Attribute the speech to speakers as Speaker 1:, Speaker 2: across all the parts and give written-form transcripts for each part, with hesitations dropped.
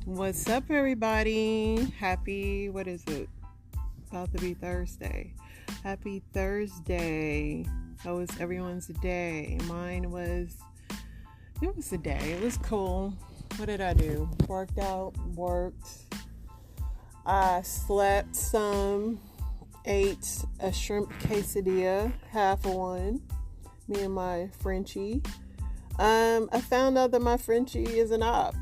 Speaker 1: What's up, everybody? What is it? About to be Thursday. Happy Thursday. How was everyone's day? It was a day. It was cool. What did I do? Worked out, worked. I slept some, ate a shrimp quesadilla, half of one, me and my Frenchie. I found out that my Frenchie is an op.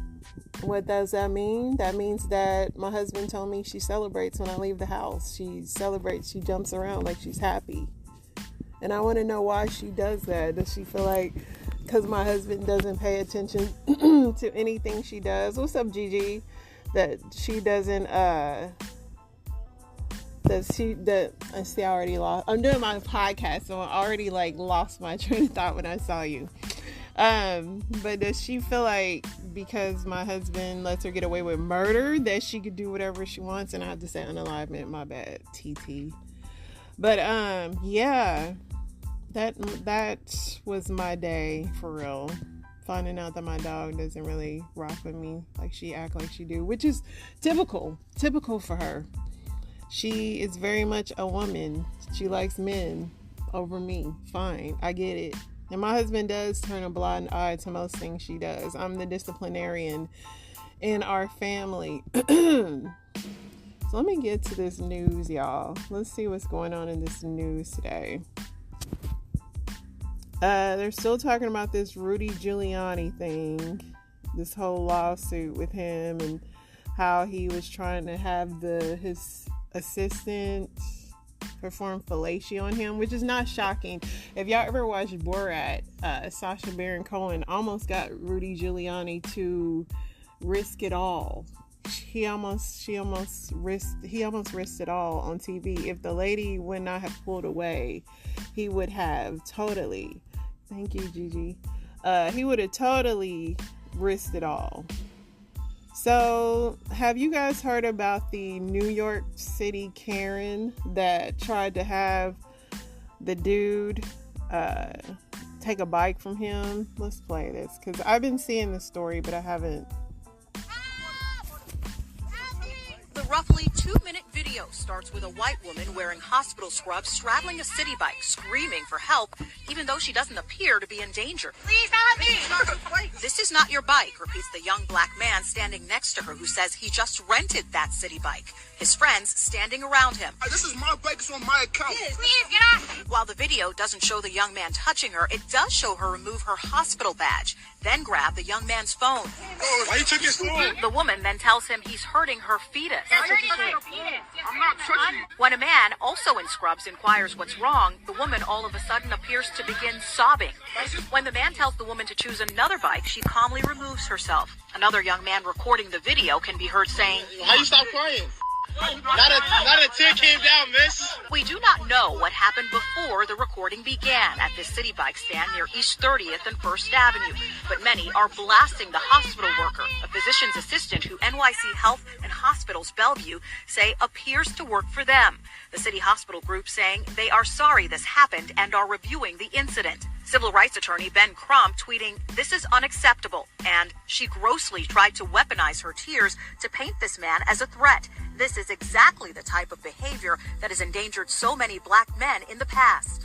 Speaker 1: What does that mean? That means that my husband told me she celebrates when I leave the house. She celebrates, she jumps around like she's happy. And I want to know why she does that. Does she feel like because my husband doesn't pay attention to anything she does? What's up, Gigi? That she doesn't, I already lost. I'm doing my podcast, so I already lost my train of thought when I saw you. But does she feel like because my husband lets her get away with murder that she could do whatever she wants? And I have to say unalignment, my bad, TT. But yeah, that was my day for real. Finding out that my dog doesn't really rock with me like she act like she do, which is typical for her. She is very much a woman. She likes men over me. Fine, I get it. And my husband does turn a blind eye to most things she does. I'm the disciplinarian in our family. So let me get to this news, y'all. Let's see what's going on in this news today. They're still talking about this Rudy Giuliani thing, this whole lawsuit with him and how he was trying to have his assistant perform fellatio on him, which is not shocking. If y'all ever watched Borat, Sacha Baron Cohen almost got Rudy Giuliani to risk it all. He almost risked it all on TV. If the lady would not have pulled away, he would have totally. Thank you, Gigi. He would have totally risked it all. So, have you guys heard about the New York City Karen that tried to have the dude take a bike from him? Let's play this because I've been seeing the story, but I haven't.
Speaker 2: The roughly 2-minute video starts with a white woman wearing hospital scrubs straddling a city bike, screaming for help, even though she doesn't appear to be in danger. Please help me! This is not your bike, repeats the young black man standing next to her who says he just rented that city bike. His friends standing around him.
Speaker 3: This is my bike, it's on my account.
Speaker 2: Please get off! While the video doesn't show the young man touching her, it does show her remove her hospital badge, then grab the young man's phone.
Speaker 3: Oh, why you took his phone?
Speaker 2: The woman then tells him he's hurting her fetus.
Speaker 3: I'm not touching you.
Speaker 2: When a man, also in scrubs, inquires what's wrong, the woman all of a sudden appears to begin sobbing. When the man tells the woman to choose another bike, she calmly removes herself. Another young man recording the video can be heard saying,
Speaker 3: How you stop crying? Not a tear came down, miss.
Speaker 2: We do not know what happened before the recording began at this city bike stand near East 30th and 1st Avenue, but many are blasting the hospital worker, a physician's assistant who NYC Health and Hospitals Bellevue say appears to work for them. The city hospital group saying they are sorry this happened and are reviewing the incident. Civil rights attorney Ben Crump tweeting, "This is unacceptable," and she grossly tried to weaponize her tears to paint this man as a threat. This is exactly the type of behavior that has endangered so many black men in the past.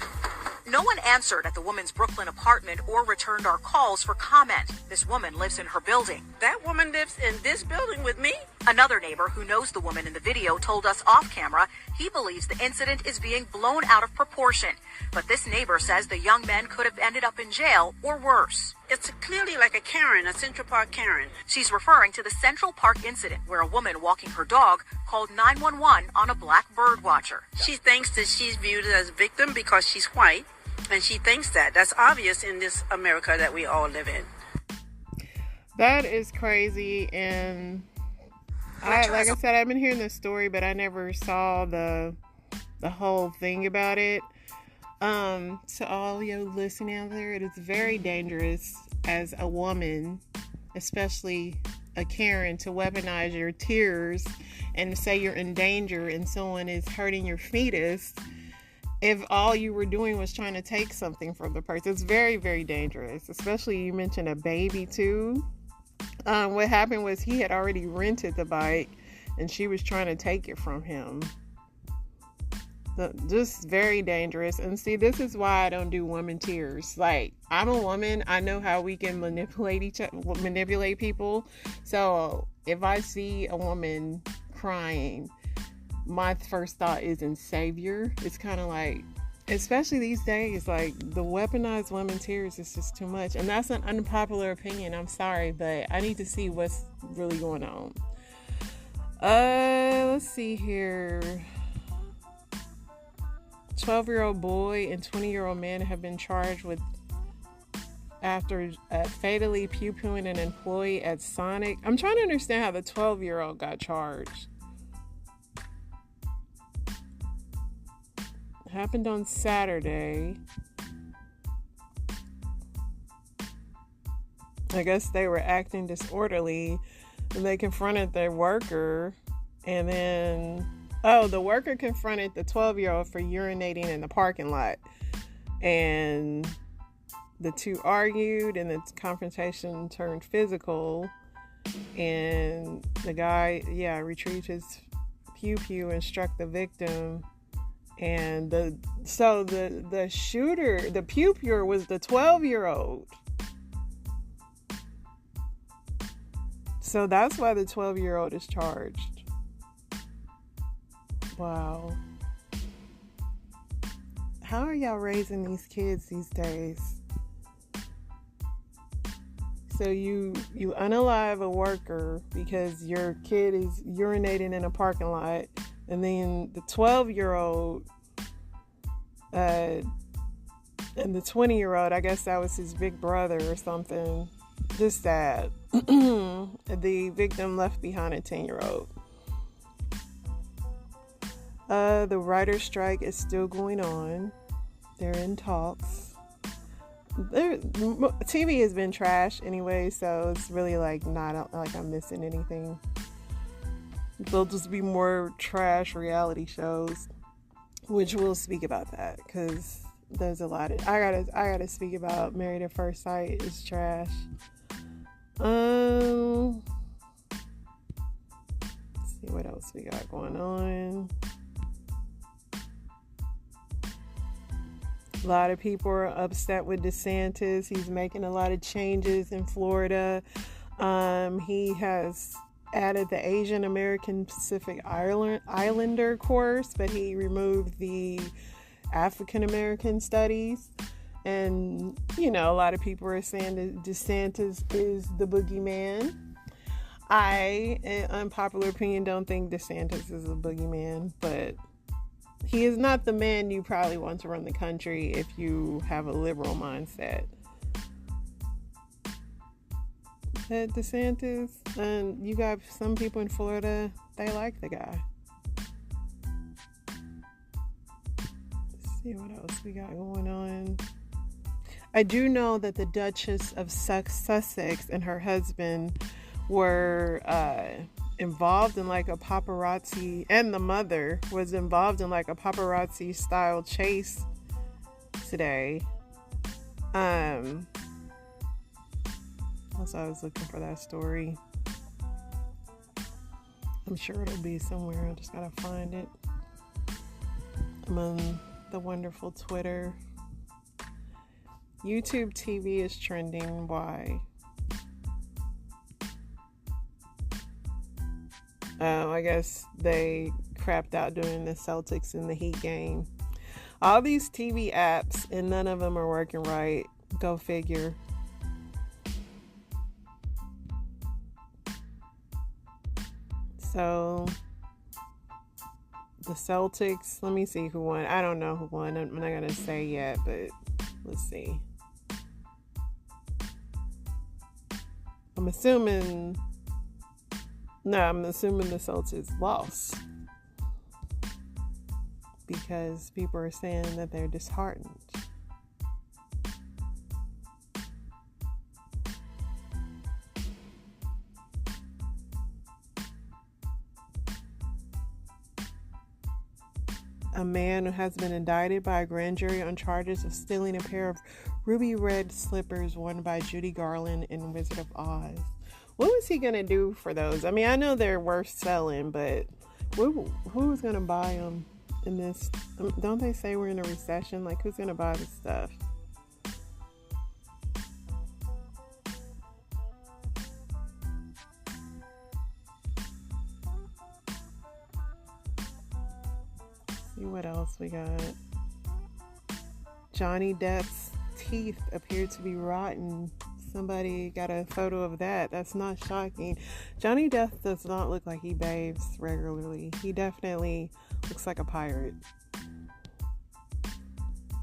Speaker 2: No one answered at the woman's Brooklyn apartment or returned our calls for comment. This woman lives in her building.
Speaker 4: That woman lives in this building with me?
Speaker 2: Another neighbor who knows the woman in the video told us off camera he believes the incident is being blown out of proportion. But this neighbor says the young men could have ended up in jail or worse.
Speaker 4: It's clearly like a Karen, a Central Park Karen.
Speaker 2: She's referring to the Central Park incident where a woman walking her dog called 911 on a black bird watcher.
Speaker 4: She thinks that she's viewed as a victim because she's white, and she thinks that. That's obvious in this America that we all live in.
Speaker 1: That is crazy, and like I said, I've been hearing this story, but I never saw the whole thing about it. To all you listening out there, it is very dangerous as a woman, especially a Karen, to weaponize your tears and say you're in danger and someone is hurting your fetus if all you were doing was trying to take something from the person. It's very, very dangerous, especially you mentioned a baby too. What happened was he had already rented the bike and she was trying to take it from him. Just very dangerous. And see, this is why I don't do woman tears. Like, I'm a woman. I know how we can manipulate people. So if I see a woman crying, my first thought isn't savior. It's kind of like, especially these days, like the weaponized women tears is just too much. And that's an unpopular opinion. I'm sorry, but I need to see what's really going on. Let's see here. 12-year-old boy and 20-year-old man have been charged with after fatally pew-peeing an employee at Sonic. I'm trying to understand how the 12-year-old got charged. It happened on Saturday. I guess they were acting disorderly and they confronted their worker, and then the worker confronted the 12-year-old for urinating in the parking lot. And the two argued, and the confrontation turned physical. And the guy, retrieved his pew-pew and struck the victim. And the shooter, the pew-pewer, was the 12-year-old. So that's why the 12-year-old is charged. Wow. How are y'all raising these kids these days? So you unalive a worker because your kid is urinating in a parking lot, and then the 12-year-old and the 20-year-old, I guess that was his big brother or something. Just sad. The victim left behind a 10-year-old. The writer's strike is still going on. They're in talks. TV has been trash anyway, so it's really like not like I'm missing anything. There'll just be more trash reality shows, which we'll speak about that because there's a lot of. I gotta speak about Married at First Sight is trash. Let's see what else we got going on. A lot of people are upset with DeSantis. He's making a lot of changes in Florida. He has added the Asian American Pacific Islander course, but he removed the African American studies. And, a lot of people are saying that DeSantis is the boogeyman. I, in unpopular opinion, don't think DeSantis is a boogeyman, but he is not the man you probably want to run the country if you have a liberal mindset. But DeSantis, and you got some people in Florida, they like the guy. Let's see what else we got going on. I do know that the Duchess of Sussex and her husband were involved in like a paparazzi, and the mother was involved in like a paparazzi style chase today. Also, I was looking for that story. I'm sure it'll be somewhere. I just gotta find it. I'm on the wonderful Twitter. YouTube TV is trending. Why? I guess they crapped out during the Celtics and the Heat game. All these TV apps, and none of them are working right. Go figure. So, the Celtics, let me see who won. I don't know who won. I'm not going to say yet, but let's see. I'm assuming the Celtics lost because people are saying that they're disheartened. A man has been indicted by a grand jury on charges of stealing a pair of ruby red slippers worn by Judy Garland in Wizard of Oz. what was he gonna do for those? I mean, I know they're worth selling, but who's gonna buy them in this? Don't they say we're in a recession? Like, who's gonna buy this stuff? See what else we got. Johnny Depp's teeth appear to be rotten. Somebody got a photo of that. That's not shocking. Johnny Depp does not look like he bathes regularly. He definitely looks like a pirate.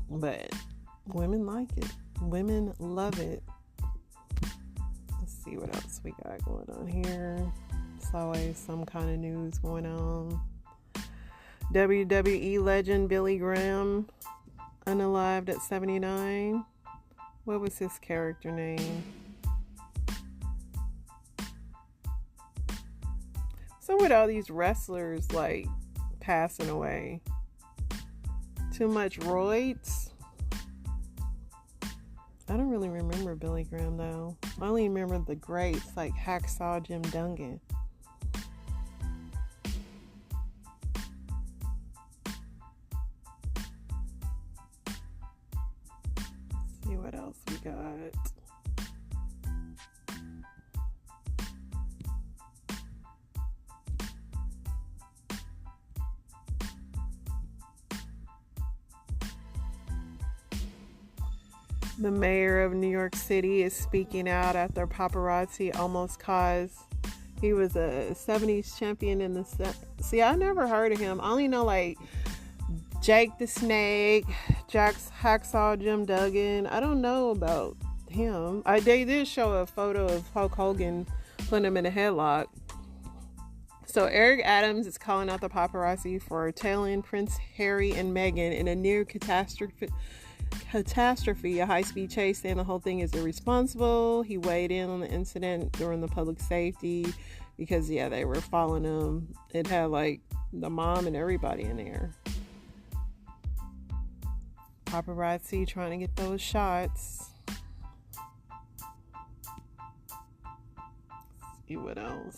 Speaker 1: But women like it. Women love it. Let's see what else we got going on here. It's always some kind of news going on. WWE legend Billy Graham unalived at 79. What was his character name? So with all these wrestlers like passing away, too much roids. I don't really remember Billy Graham though. I only remember the greats like Hacksaw Jim Duggan. See what else we got. The mayor of New York City is speaking out after paparazzi almost caused. He was a 70s champion in the... See, I never heard of him. I only know like Jake the Snake, Jack's Hacksaw Jim Duggan. I don't know about him. They did show a photo of Hulk Hogan putting him in a headlock. So Eric Adams is calling out the paparazzi for tailing Prince Harry and Meghan in a near catastrophe, a high-speed chase, saying the whole thing is irresponsible. He weighed in on the incident during the public safety because, they were following him. It had, like, the mom and everybody in there. Paparazzi trying to get those shots. Let's see what else.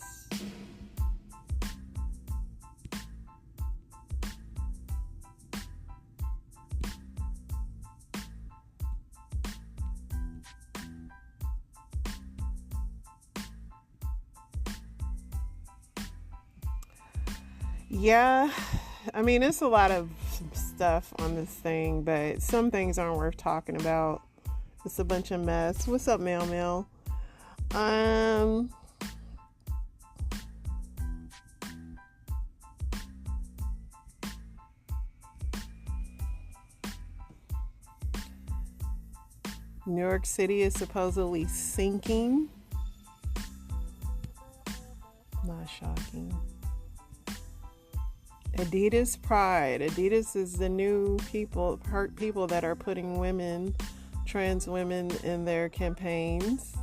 Speaker 1: Yeah, I mean, it's a lot of stuff on this thing, but some things aren't worth talking about. It's a bunch of mess. What's up, Mel? New York City is supposedly sinking. Not shocking. Adidas Pride. Adidas is the new people that are putting women, trans women, in their campaigns.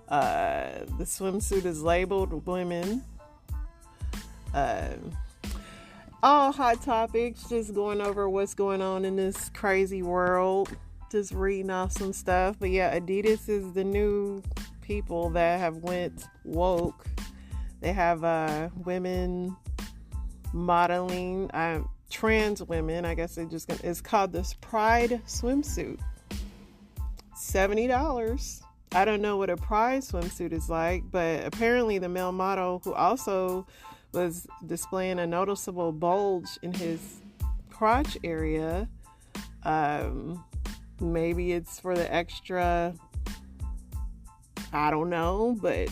Speaker 1: The swimsuit is labeled women. All hot topics, just going over what's going on in this crazy world. Just reading off some stuff. But yeah, Adidas is the new people that have went woke. They have women modeling, trans women, I guess it's called this Pride swimsuit. $70. I don't know what a Pride swimsuit is like, but apparently the male model, who also was displaying a noticeable bulge in his crotch area, maybe it's for the extra, I don't know, but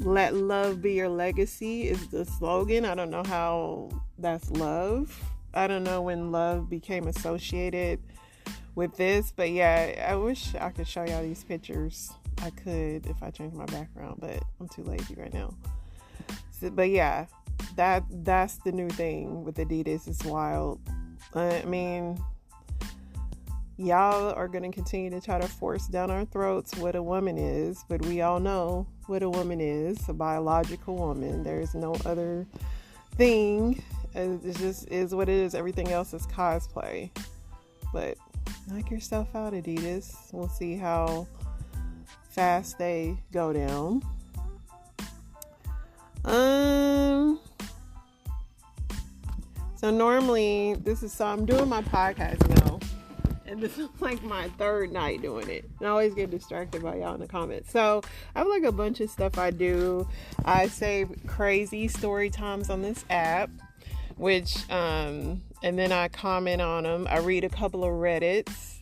Speaker 1: let love be your legacy is the slogan. I don't know how that's love. I don't know when love became associated with this, but yeah, I wish I could show y'all these pictures. I could if I changed my background, but I'm too lazy right now. But yeah, that's the new thing with Adidas. It's wild. I mean, y'all are going to continue to try to force down our throats what a woman is, but we all know what a woman is, a biological woman. There's no other thing. It just is what it is. Everything else is cosplay. But knock yourself out, Adidas. We'll see how fast they go down. So normally I'm doing my podcast now, and this is like my third night doing it. And I always get distracted by y'all in the comments. So I have like a bunch of stuff I do. I save crazy story times on this app, which, and then I comment on them. I read a couple of Reddits,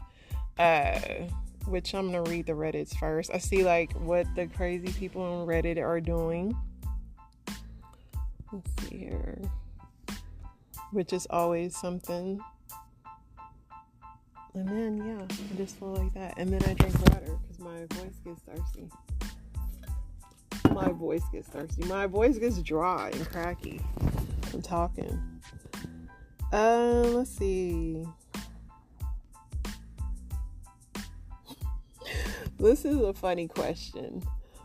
Speaker 1: which I'm going to read the Reddits first. I see like what the crazy people on Reddit are doing. Let's see here. Which is always something. And then, yeah, I just feel like that. And then I drink water because my voice gets thirsty. My voice gets dry and cracky from talking. Let's see. This is a funny question.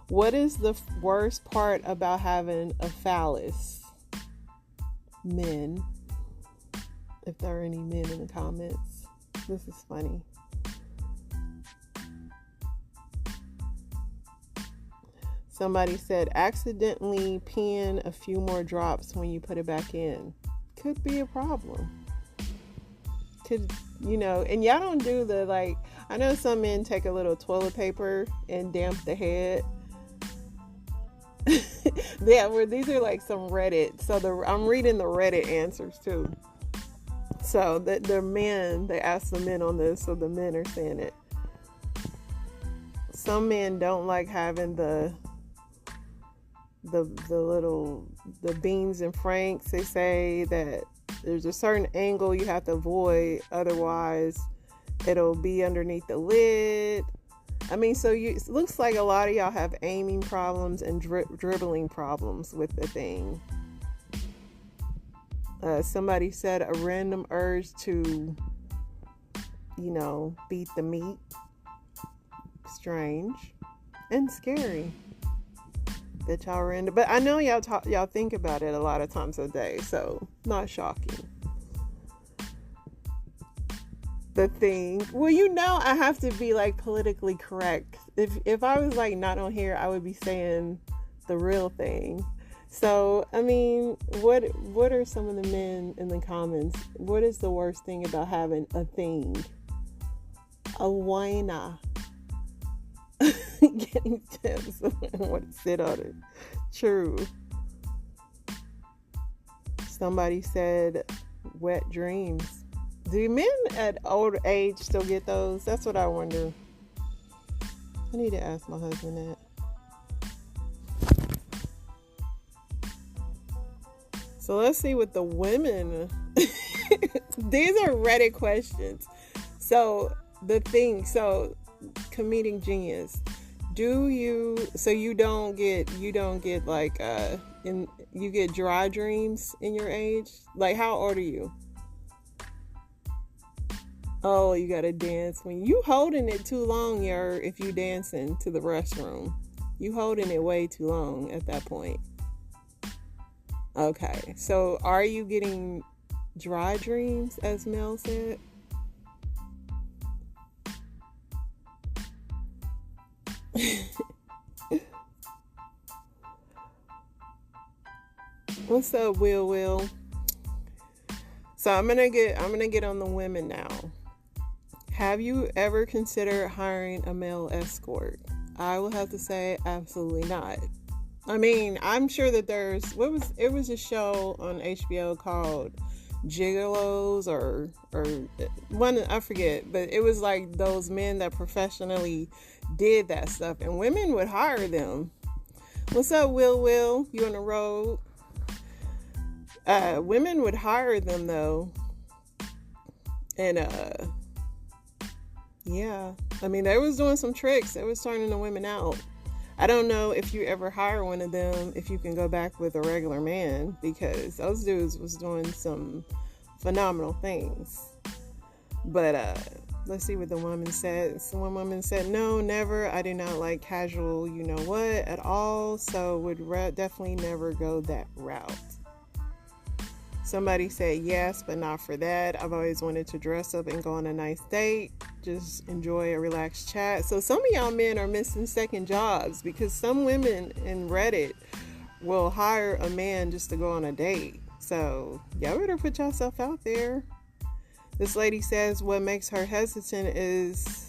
Speaker 1: What is the worst part about having a phallus? Men. If there are any men in the comments. This is funny. Somebody said accidentally peeing a few more drops when you put it back in. Could be a problem. Could, and y'all don't do the, like, I know some men take a little toilet paper and damp the head. Yeah, where these are like some Reddit. So I'm reading the Reddit answers too. So the men, they asked the men on this, so the men are saying it. Some men don't like having the beans and franks. They say that there's a certain angle you have to avoid, otherwise it'll be underneath the lid. I mean, so it looks like a lot of y'all have aiming problems and dribbling problems with the thing. Somebody said a random urge to, beat the meat. Strange and scary that y'all are into. But I know y'all think about it a lot of times a day, so not shocking. The thing, I have to be like politically correct. If I was like not on here, I would be saying the real thing. So, I mean, what are some of the men in the comments? What is the worst thing about having a thing? A whina. Getting tips. I want to sit on it. True. Somebody said wet dreams. Do men at older age still get those? That's what I wonder. I need to ask my husband that. So let's see what the women. These are Reddit questions. So comedic genius. You don't get like you get dry dreams in your age? Like, how old are you? Oh, you gotta dance when you holding it too long, if you dancing to the restroom. You holding it way too long at that point. Okay, so are you getting dry dreams, as Mel said? What's up, Will? So I'm gonna get on the women now. Have you ever considered hiring a male escort? I will have to say absolutely not. I mean, I'm sure that it was a show on HBO called Gigolos or one, I forget, but it was like those men that professionally did that stuff, and women would hire them. What's up, Will? You on the road? Women would hire them though, and yeah, I mean, they was doing some tricks. They was turning the women out. I don't know if you ever hire one of them, if you can go back with a regular man, because those dudes was doing some phenomenal things. But let's see what the woman said. So one woman said, no, never. I do not like casual, at all. So would definitely never go that route. Somebody said yes, but not for that. I've always wanted to dress up and go on a nice date. Just enjoy a relaxed chat. So some of y'all men are missing second jobs, because some women in Reddit will hire a man just to go on a date. So y'all better put yourself out there. This lady says what makes her hesitant is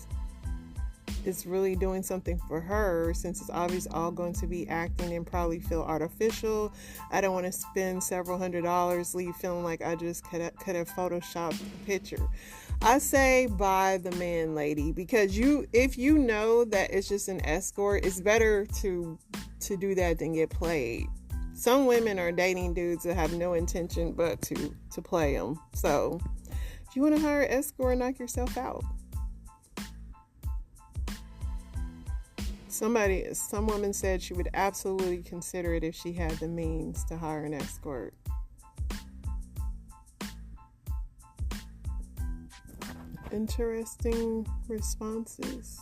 Speaker 1: really doing something for her, since it's obvious all going to be acting and probably feel artificial. I don't want to spend several $100s, leave feeling like I just could have photoshopped a picture. I say buy the man, lady, because if you know that it's just an escort, it's better to do that than get played. Some women are dating dudes that have no intention but to play them. So if you want to hire an escort, knock yourself out. Some woman said she would absolutely consider it if she had the means to hire an escort. Interesting responses.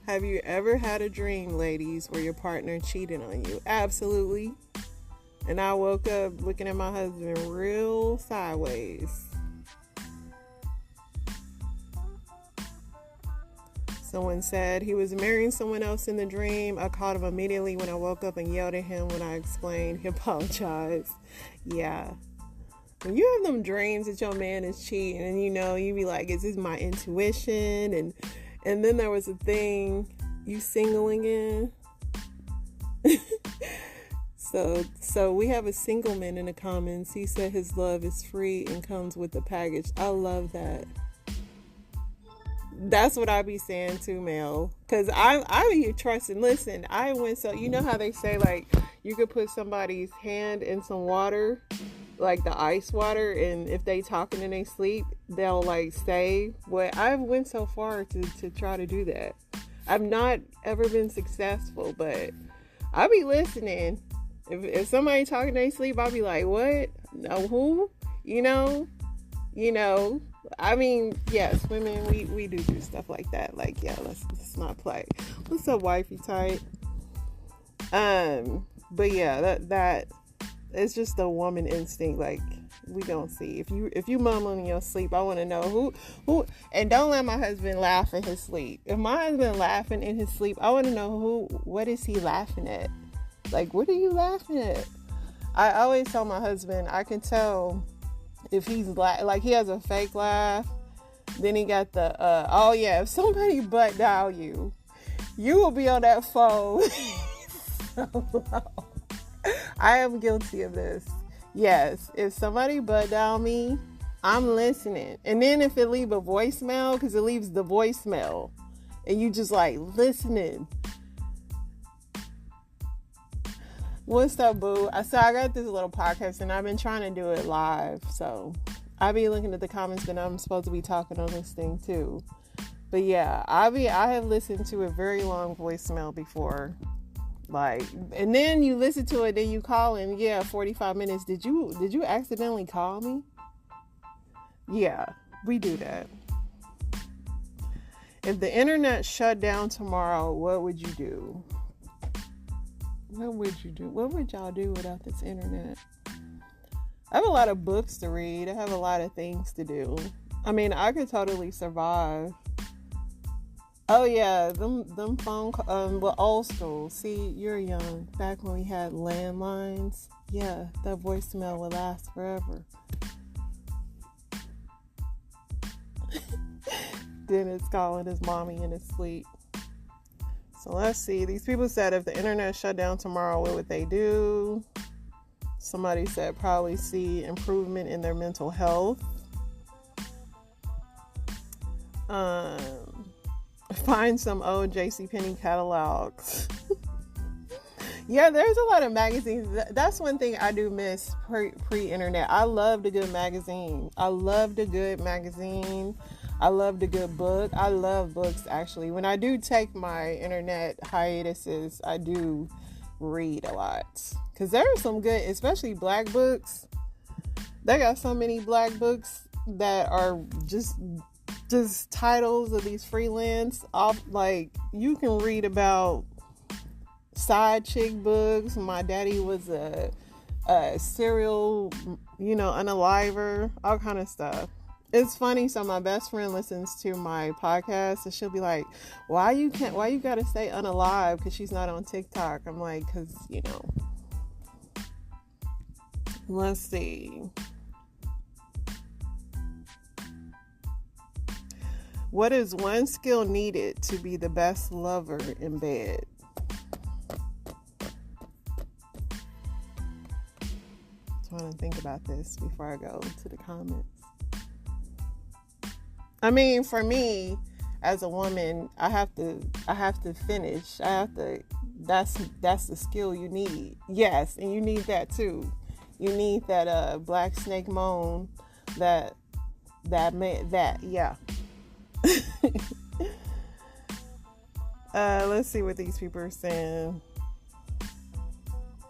Speaker 1: Have you ever had a dream, ladies, where your partner cheated on you? Absolutely. And I woke up looking at my husband real sideways. Someone said he was marrying someone else in the dream. I called him immediately when I woke up and yelled at him when I explained. He apologized. Yeah. When you have them dreams that your man is cheating, and you be like, is this my intuition? And then there was a thing, you singling in. So we have a single man in the comments. He said his love is free and comes with the package. I love that. That's what I be saying too, Mel. Because I be trusting. Listen, I went so, you know how they say, like, you could put somebody's hand in some water, like the ice water, and if they talking and they sleep, they'll like stay. Well, I've went so far to try to do that. I've not ever been successful, but I be listening. If somebody talking they sleep, I'll be like, what? No, who? I mean, yes, women, we do stuff like that. Like, yeah, let's not play. What's up, wifey tight? But yeah, that it's just a woman instinct. Like, we don't see. If you mumbling in your sleep, I want to know who. And don't let my husband laugh in his sleep. If my husband laughing in his sleep, I want to know what is he laughing at? Like, what are you laughing at? I always tell my husband, I can tell if he's like he has a fake laugh. Then he got the, oh yeah, if somebody butt dial you will be on that phone. I am guilty of this. Yes, if somebody butt dial me, I'm listening. And then if it leave a voicemail, because it leaves the voicemail, and you just like listening. What's up, boo? I got this little podcast, and I've been trying to do it live. So I be looking at the comments, but I'm supposed to be talking on this thing too. But yeah, I have listened to a very long voicemail before. Like, and then you listen to it, then you call in. Yeah, 45 minutes. Did you accidentally call me? Yeah, we do that. If the internet shut down tomorrow, what would you do? What would you do? What would y'all do without this internet? I have a lot of books to read. I have a lot of things to do. I mean, I could totally survive. Oh yeah, them phone well, old school. See, you're young. Back when we had landlines. Yeah, that voicemail would last forever. Dennis calling his mommy in his sleep. So let's see. These people said if the internet shut down tomorrow, what would they do? Somebody said probably see improvement in their mental health. Find some old JCPenney catalogs. Yeah, there's a lot of magazines. That's one thing I do miss pre-internet. I loved a good magazine. I loved a good magazine. I loved a good book. I love books, actually. When I do take my internet hiatuses, I do read a lot. Because there are some good, especially black books. They got so many black books that are just titles of these freelance. Like, you can read about side chick books. My daddy was a serial, unaliver, all kind of stuff. It's funny. So my best friend listens to my podcast, and she'll be like, why you gotta stay unalive? Because she's not on TikTok. I'm like, because, you know. Let's see. What is one skill needed to be the best lover in bed? I want to think about this before I go to the comments. I mean, for me, as a woman, I have to finish. That's the skill you need. Yes, and you need that too. You need that black snake moan, yeah. Let's see what these people are saying.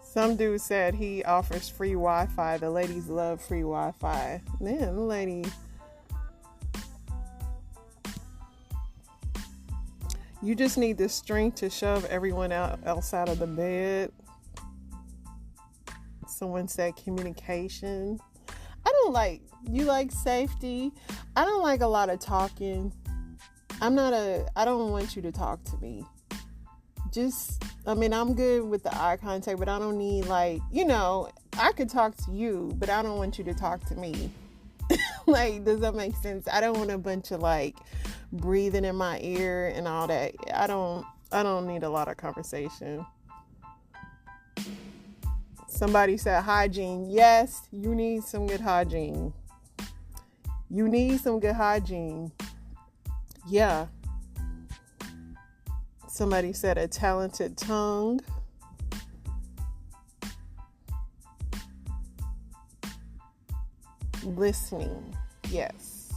Speaker 1: Some dude said he offers free Wi-Fi. The ladies love free Wi-Fi. Man, the lady. You just need the strength to shove everyone else out of the bed. Someone said communication. You like safety. I don't like a lot of talking. I don't want you to talk to me. I'm good with the eye contact, but I don't need I could talk to you, but I don't want you to talk to me. Does that make sense? I don't want a bunch of breathing in my ear and all that. I don't need a lot of conversation. Somebody said hygiene. Yes, you need some good hygiene. You need some good hygiene. Yeah. Somebody said a talented tongue. Listening. Yes.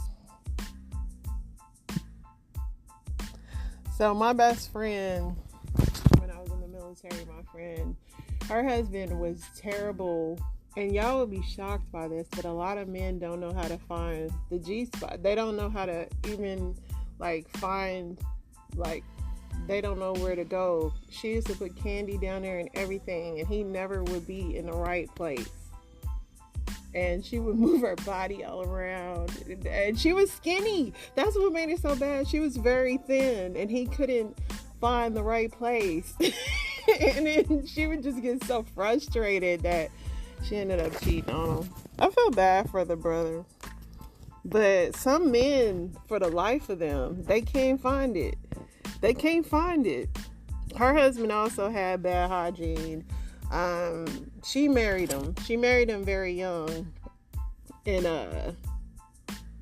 Speaker 1: So my best friend, when I was in the military, her husband was terrible. And y'all will be shocked by this, but a lot of men don't know how to find the G-spot. They don't know how to even find they don't know where to go. She used to put candy down there and everything, and he never would be in the right place. And she would move her body all around, and she was skinny. That's what made it so bad. She was very thin, and he couldn't find the right place. And then she would just get so frustrated that she ended up cheating on him. I feel bad for the brother. But some men, for the life of them, they can't find it. Her husband also had bad hygiene. She married him. She married him very young. And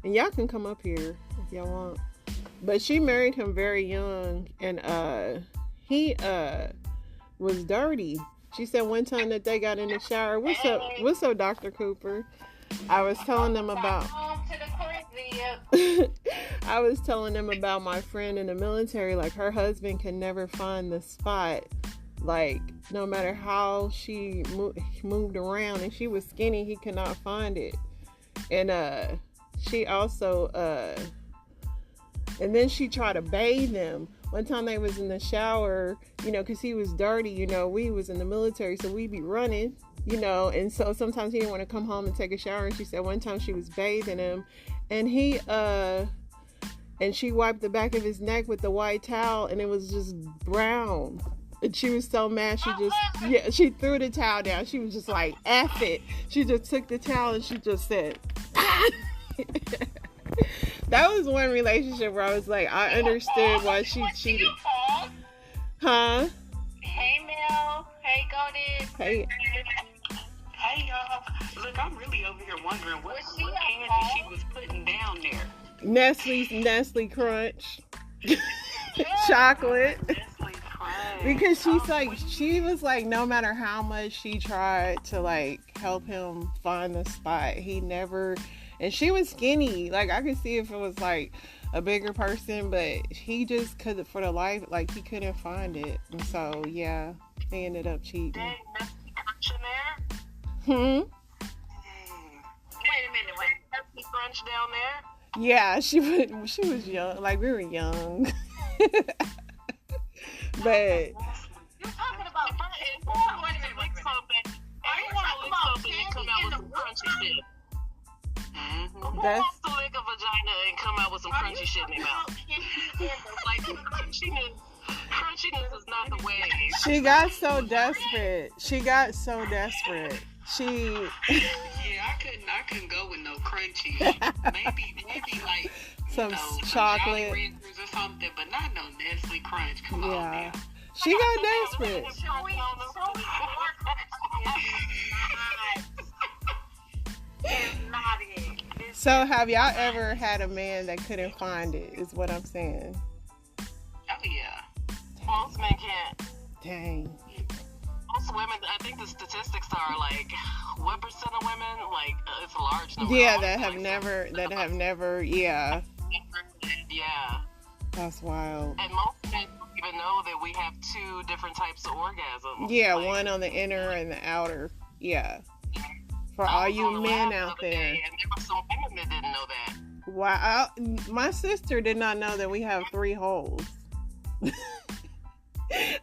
Speaker 1: y'all can come up here if y'all want. But she married him very young, and he was dirty. She said one time that they got in the shower. What's up, Dr. Cooper? I was telling them about I was telling them about my friend in the military. Her husband can never find the spot. No matter how she moved around, and she was skinny, he could not find it. And she also and then she tried to bathe him. One time they was in the shower, because he was dirty. We was in the military, so we'd be running, and so sometimes he didn't want to come home and take a shower. And she said one time she was bathing him, and and she wiped the back of his neck with the white towel, and it was just brown. And she was so mad, she threw the towel down. She was just like, F it. She just took the towel and she just said, That was one relationship where I was like, I understood why she cheated. Huh?
Speaker 5: Hey, Mel. Hey, Goldie.
Speaker 1: Hey.
Speaker 5: Hey, y'all. Look, I'm really over here wondering what candy she was putting down there.
Speaker 1: Nestle Crunch. Chocolate. Because she was like, no matter how much she tried to help him find the spot, he never. And she was skinny. I could see if it was a bigger person, but he just couldn't, for the life, he couldn't find it. And so, yeah, they ended up cheating.
Speaker 5: Hey, Nestle Crunch in there?
Speaker 1: Wait
Speaker 5: a minute, was Nestle Crunch down there?
Speaker 1: Yeah, she was young. We were young. But
Speaker 5: you're talking about I want to lick something and come out with some crunchy shit. Who wants to lick of a
Speaker 6: vagina and come out with some crunchy shit in their mouth. Like, crunchiness is not the way.
Speaker 1: She got so desperate.
Speaker 5: Yeah, I couldn't go with no crunchy. maybe like
Speaker 1: some
Speaker 5: some
Speaker 1: chocolate
Speaker 5: Jolly Ranchers or something, but not no Nestle Crunch. Come on,
Speaker 1: yeah.
Speaker 5: now.
Speaker 1: She got desperate. So have y'all ever had a man that couldn't find it, is what I'm saying.
Speaker 5: Oh yeah.
Speaker 6: Most men can't.
Speaker 1: Dang.
Speaker 6: Most women, I think the statistics are like, what percent of women, like, it's a large number.
Speaker 1: Yeah, that have never, yeah.
Speaker 6: Yeah.
Speaker 1: That's wild.
Speaker 6: And most men don't even know that we have two different types of orgasms.
Speaker 1: Yeah,
Speaker 6: like,
Speaker 1: one on the inner and the outer. Yeah. For all you men out there.
Speaker 6: And there were some women that didn't know that.
Speaker 1: Wow. My sister did not know that we have 3 holes.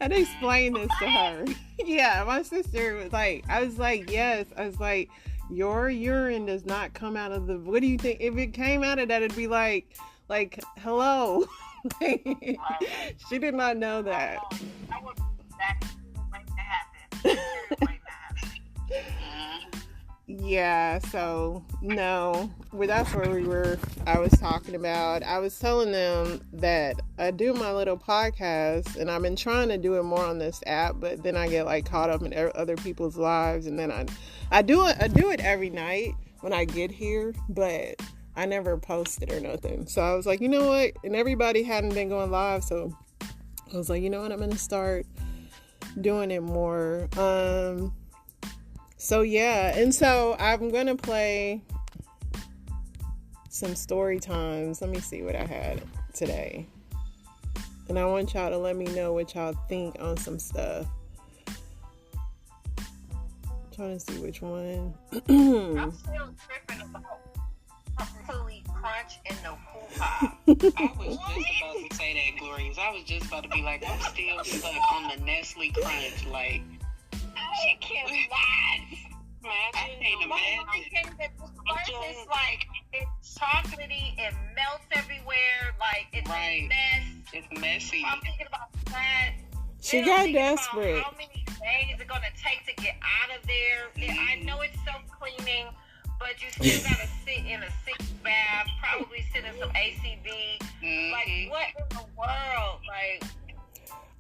Speaker 1: And explained this to her. Yeah, my sister was like, I was like, yes. I was like, your urine does not come out of the, what do you think? If it came out of that, it'd be like, hello. She did not know that.
Speaker 7: I would like to happen.
Speaker 1: Yeah, so no, well, that's where I was talking about. I was telling them that I do my little podcast, and I've been trying to do it more on this app, but then I get like caught up in other people's lives, and then I do it every night when I get here, but I never post it or nothing. So I was like, you know what? And everybody hadn't been going live, so I was like, you know what? I'm gonna start doing it more. So yeah, and so I'm gonna play some story times. Let me see what I had today, and I want y'all to let me know what y'all think on some stuff. I'm trying to see which one.
Speaker 7: I'm still tripping about Tuli Crunch and no Cool Pop.
Speaker 5: I was just about to say that, Glorious. I was just about to be like, I'm still stuck on the Nestle Crunch, like.
Speaker 7: She can't lie.
Speaker 5: I can't imagine.
Speaker 7: First, it's like it's chocolatey, it melts everywhere, like it's a mess.
Speaker 5: It's messy.
Speaker 7: I'm thinking about that.
Speaker 1: She got desperate.
Speaker 7: How many days it's gonna take to get out of there? Mm-hmm. I know it's self-cleaning, but you still gotta sit in a sick bath, probably sit in some ACV. Mm-hmm. Like what in the world? Like.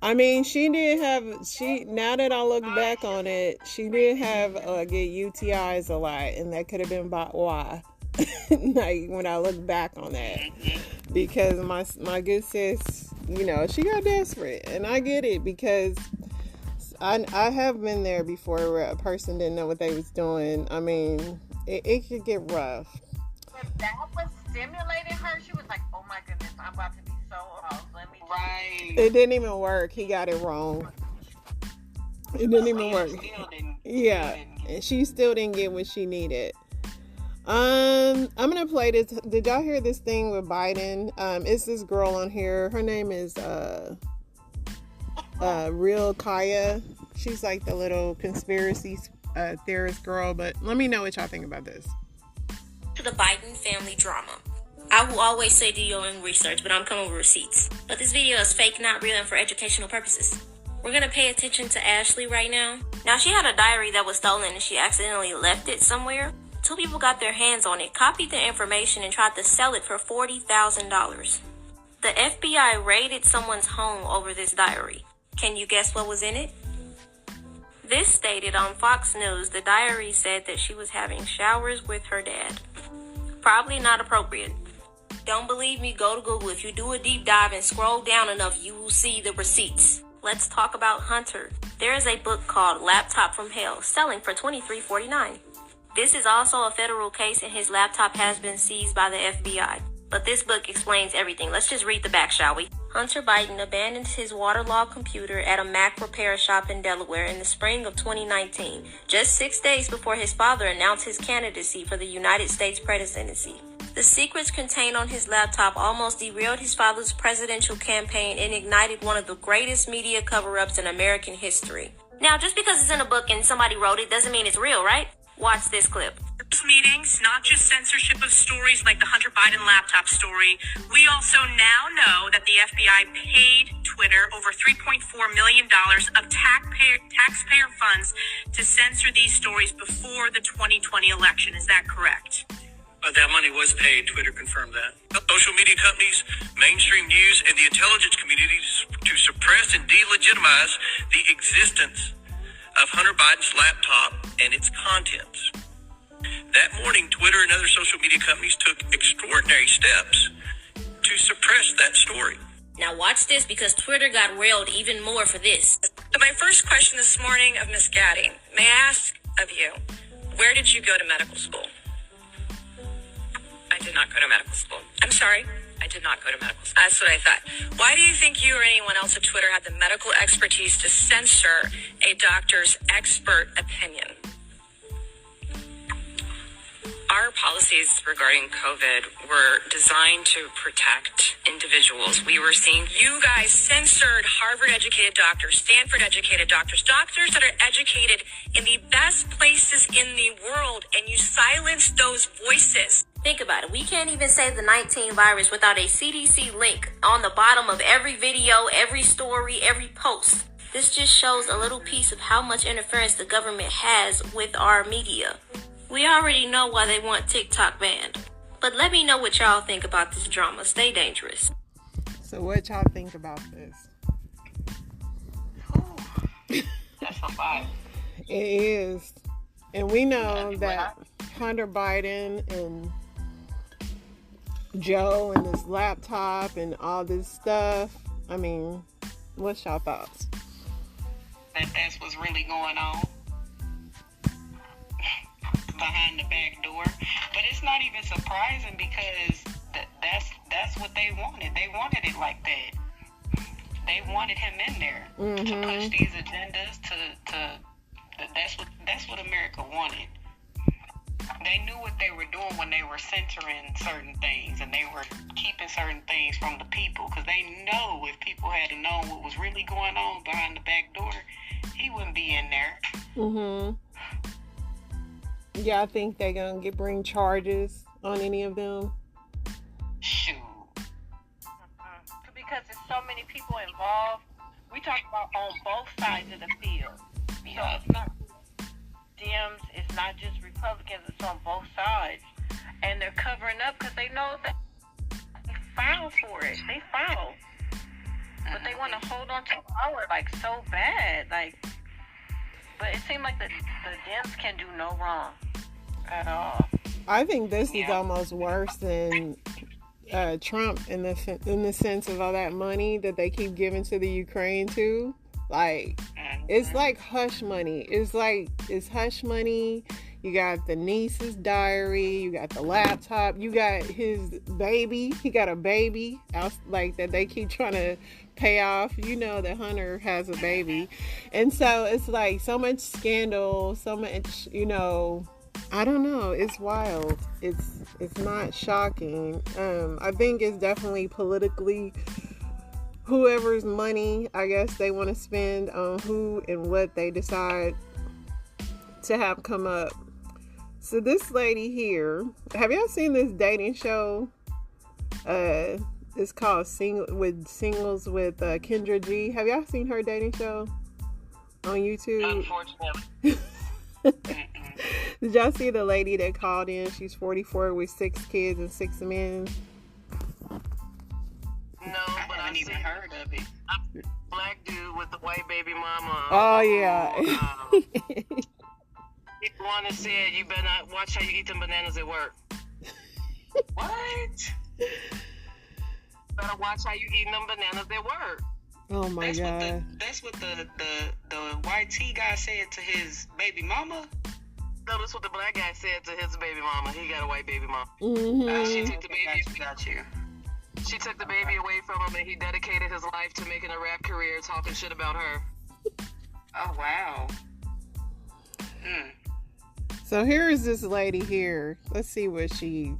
Speaker 1: I mean, now that I look back on it, she did have get UTIs a lot, and that could have been about why. Like when I look back on that, because my good sis, you know, she got desperate, and I get it because I have been there before where a person didn't know what they was doing. I mean, it could get rough.
Speaker 7: But that was stimulating her. She was like, "Oh my goodness, I'm about to be so off. Let me." Right.
Speaker 1: It didn't even work. He got it wrong. It didn't even work. Yeah, and she still didn't get what she needed. I'm gonna play this. Did y'all hear this thing with Biden? It's this girl on here. Her name is Real Kaya. She's like the little conspiracy theorist girl. But let me know what y'all think about this.
Speaker 8: To the Biden family drama. I will always say do your own research, but I'm coming with receipts. But this video is fake, not real, and for educational purposes. We're going to pay attention to Ashley right now. Now, she had a diary that was stolen and she accidentally left it somewhere. 2 people got their hands on it, copied the information, and tried to sell it for $40,000. The FBI raided someone's home over this diary. Can you guess what was in it? This stated on Fox News, the diary said that she was having showers with her dad. Probably not appropriate. Don't believe me? Go to Google. If you do a deep dive and scroll down enough, you will see the receipts. Let's talk about Hunter. There is a book called Laptop from Hell, selling for $23.49. This is also a federal case and his laptop has been seized by the FBI. But this book explains everything. Let's just read the back, shall we? Hunter Biden abandoned his waterlogged computer at a Mac repair shop in Delaware in the spring of 2019, just 6 days before his father announced his candidacy for the United States presidency. The secrets contained on his laptop almost derailed his father's presidential campaign and ignited one of the greatest media cover-ups in American history. Now, just because it's in a book and somebody wrote it doesn't mean it's real, right? Watch this clip.
Speaker 2: Meetings, not just censorship of stories like the Hunter Biden laptop story. We also now know that the FBI paid Twitter over $3.4 million of taxpayer funds to censor these stories before the 2020 election. Is that correct?
Speaker 9: That money was paid. Twitter confirmed that. Social media companies, mainstream news, and the intelligence communities to suppress and delegitimize the existence of Hunter Biden's laptop and its contents. That morning, Twitter and other social media companies took extraordinary steps to suppress that story.
Speaker 8: Now watch this, because Twitter got railed even more for this.
Speaker 2: So my first question this morning of Ms. Gaddy, may I ask of you, where did you go to medical school? I did not go to medical school. I'm sorry, I did not go to medical school. That's what I thought. Why do you think you or anyone else at Twitter had the medical expertise to censor a doctor's expert opinion? Our policies regarding COVID were designed to protect individuals. We were seeing you guys censored Harvard-educated doctors, Stanford-educated doctors, doctors that are educated in the best places in the world, and you silenced those voices.
Speaker 8: Think about it. We can't even say the 19 virus without a CDC link on the bottom of every video, every story, every post. This just shows a little piece of how much interference the government has with our media. We already know why they want TikTok banned. But let me know what y'all think about this drama. Stay dangerous.
Speaker 1: So what y'all think about this?
Speaker 5: That's a lot.
Speaker 1: It is. And we know that Hunter Biden and Joe and this laptop and all this stuff. I mean, what's y'all thoughts?
Speaker 5: That's what's really going on behind the back door. But it's not even surprising, because that's what they wanted. They wanted it like that. They wanted him in there to push these agendas. That's what America wanted. They knew what they were doing when they were censoring certain things, and they were keeping certain things from the people, because they know if people had known what was really going on behind the back door, he wouldn't be in there.
Speaker 1: Yeah, I think they're gonna bring charges on any of them.
Speaker 5: Shoot.
Speaker 7: Because there's so many people involved. We talk about on both sides of the field. So it's not Dems, it's not just Republicans, it's on both sides. And they're covering up because they know that they filed for it. They filed. But they want to hold on to power like so bad. But it seems like the Dems can do no wrong at all.
Speaker 1: I think this is almost worse than Trump in the sense of all that money that they keep giving to the Ukraine too. Like, it's like hush money. It's hush money. You got the niece's diary. You got the laptop. You got his baby. He got a baby like that they keep trying to pay off. You know that Hunter has a baby. And so it's like so much scandal, so much, I don't know. It's wild. It's not shocking. I think it's definitely politically whoever's money, I guess, they want to spend on who and what they decide to have come up. So this lady here, have y'all seen this dating show? It's called Singles with Kendra G. Have y'all seen her dating show on YouTube?
Speaker 5: Unfortunately.
Speaker 1: Did y'all see the lady that called in? She's 44 with 6 kids and 6 men.
Speaker 6: No, but I haven't even heard of it. Black dude with the white baby mama.
Speaker 1: Oh yeah.
Speaker 6: One that said, "You better not watch how you eat them bananas at work." What? Better watch how you eating them bananas at work.
Speaker 1: Oh my God.
Speaker 5: That's what the YT guy said to his baby mama.
Speaker 6: No, that's what the black guy said to his baby mama. He got a white baby mama.
Speaker 5: She took the baby. Got you.
Speaker 6: She took the baby away from him, and he dedicated his life to making a rap career, talking shit about her.
Speaker 5: Oh wow.
Speaker 1: So here is this lady here. Let's see what she.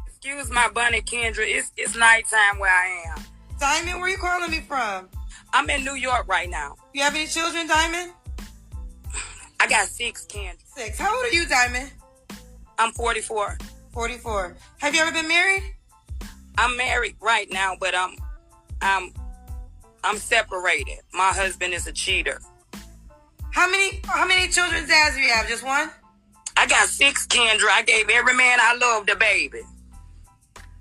Speaker 10: Excuse my bunny, Kendra. It's nighttime where I am.
Speaker 11: Diamond, where you calling me from?
Speaker 10: I'm in New York right now.
Speaker 11: You have any children, Diamond?
Speaker 10: I got 6, Kendra.
Speaker 11: 6. How old are you, Diamond?
Speaker 10: I'm 44.
Speaker 11: 44. Have you ever been married?
Speaker 10: I'm married right now, but I'm separated. My husband is a cheater.
Speaker 11: How many children's dads do you have? Just one?
Speaker 10: I got 6, Kendra. I gave every man I loved a baby.